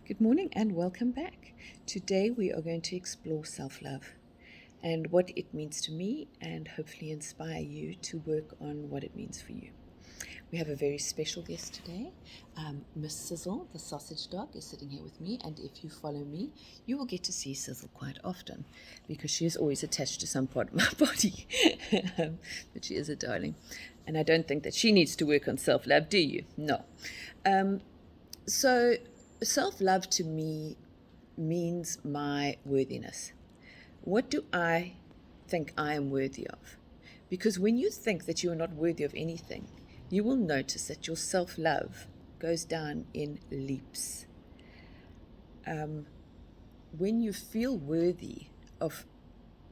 Good morning and welcome back. Today we are going to explore self-love and what it means to me and hopefully inspire you to work on what it means for you. We have a very special guest today. Miss Sizzle, the sausage dog, is sitting here with me, and if you follow me, you will get to see Sizzle quite often because she is always attached to some part of my body. But she is a darling. And I don't think that she needs to work on self-love, do you? No. So self-love to me means my worthiness. What do I think I am worthy of? Because when you think that you are not worthy of anything, you will notice that your self-love goes down in leaps. When you feel worthy of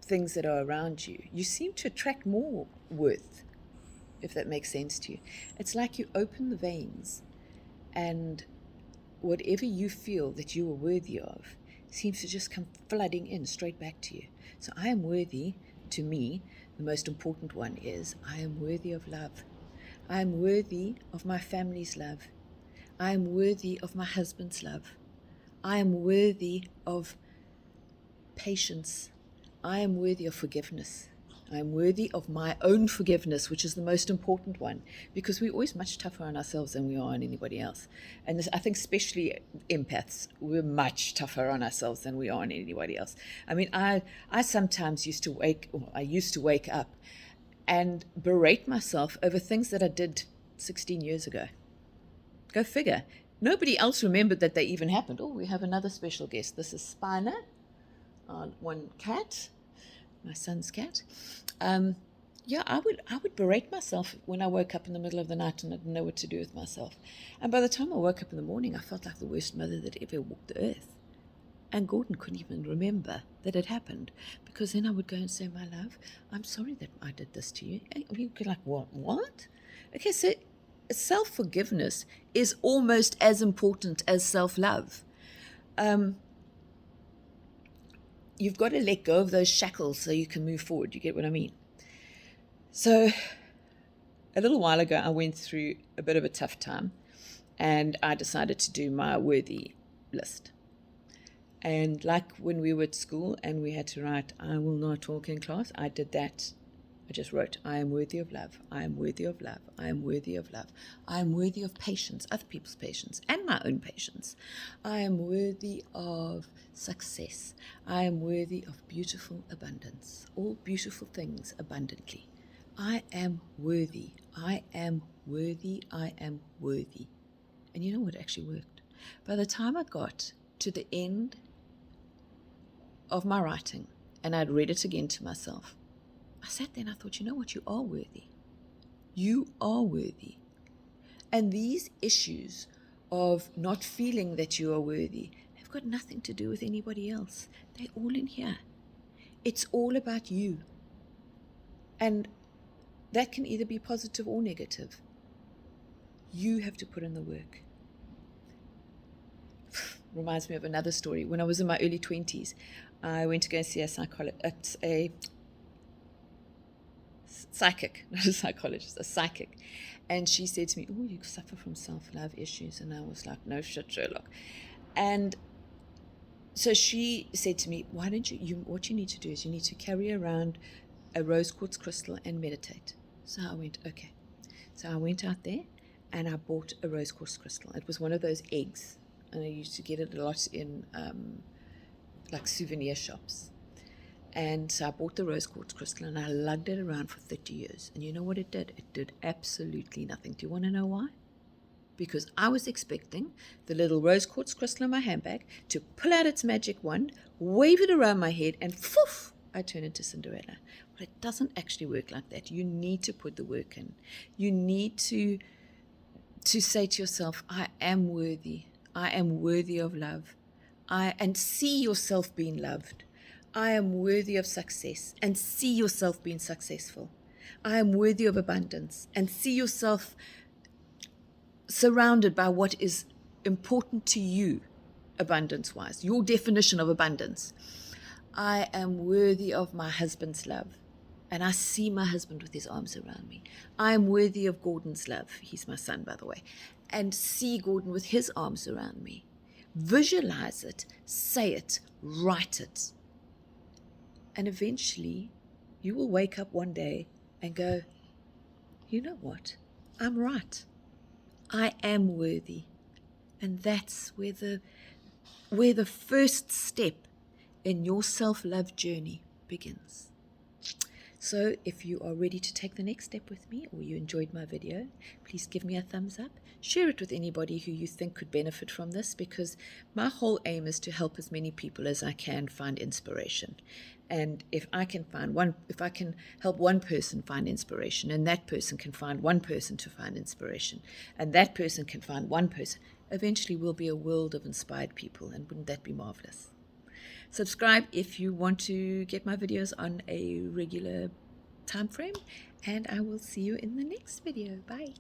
things that are around you, you seem to attract more worth, if that makes sense to you. It's like you open the veins and whatever you feel that you are worthy of seems to just come flooding in straight back to you. So I am worthy, to me, the most important one is I am worthy of love. I am worthy of my family's love. I am worthy of my husband's love. I am worthy of patience. I am worthy of forgiveness. I am worthy of my own forgiveness, which is the most important one, because we're always much tougher on ourselves than we are on anybody else. And this, I think especially empaths, we're much tougher on ourselves than we are on anybody else. I mean, I sometimes used to wake up and berate myself over things that I did 16 years ago. Go figure. Nobody else remembered that they even happened. Oh, we have another special guest. This is Spina, one cat, my son's cat. I would berate myself when I woke up in the middle of the night and I didn't know what to do with myself. And by the time I woke up in the morning, I felt like the worst mother that ever walked the earth. And Gordon couldn't even remember that it happened, because then I would go and say, my love, I'm sorry that I did this to you. And he'd be like, what? Okay, so self-forgiveness is almost as important as self-love. You've got to let go of those shackles so you can move forward. You get what I mean? So a little while ago, I went through a bit of a tough time, and I decided to do my worthy list. And like when we were at school and we had to write, I will not talk in class, I did that. I just wrote, I am worthy of love. I am worthy of love. I am worthy of love. I am worthy of patience, other people's patience, and my own patience. I am worthy of success. I am worthy of beautiful abundance, all beautiful things abundantly. I am worthy. I am worthy. I am worthy. And you know what actually worked? By the time I got to the end of my writing and I'd read it again to myself, I sat there and I thought, you know what? You are worthy. You are worthy. And these issues of not feeling that you are worthy have got nothing to do with anybody else. They're all in here. It's all about you. And that can either be positive or negative. You have to put in the work. Reminds me of another story. When I was in my early 20s, I went to go and see a psychic, not a psychologist, a psychic. And she said to me, oh, you suffer from self-love issues. And I was like, no shit, Sherlock. And so she said to me, why don't what you need to do is you need to carry around a rose quartz crystal and meditate. So I went, okay. So I went out there and I bought a rose quartz crystal. It was one of those eggs. And I used to get it a lot in like souvenir shops. And so I bought the rose quartz crystal and I lugged it around for 30 years. And you know what it did? It did absolutely nothing. Do you want to know why? Because I was expecting the little rose quartz crystal in my handbag to pull out its magic wand, wave it around my head, and poof, I turn into Cinderella. But it doesn't actually work like that. You need to put the work in. You need to say to yourself, I am worthy. I am worthy of love. And see yourself being loved. I am worthy of success, and see yourself being successful. I am worthy of abundance, and see yourself surrounded by what is important to you, abundance-wise, your definition of abundance. I am worthy of my husband's love, and I see my husband with his arms around me. I am worthy of Gordon's love. He's my son, by the way. And see Gordon with his arms around me. Visualize it, say it, write it. And eventually, you will wake up one day and go, you know what? I'm right. I am worthy. And that's where the first step in your self-love journey begins. So if you are ready to take the next step with me, or you enjoyed my video, please give me a thumbs up. Share it with anybody who you think could benefit from this, because my whole aim is to help as many people as I can find inspiration. And if I can help one person find inspiration, and that person can find one person to find inspiration, and that person can find one person, eventually we'll be a world of inspired people. And wouldn't that be marvelous? Subscribe if you want to get my videos on a regular time frame, and I will see you in the next video. Bye.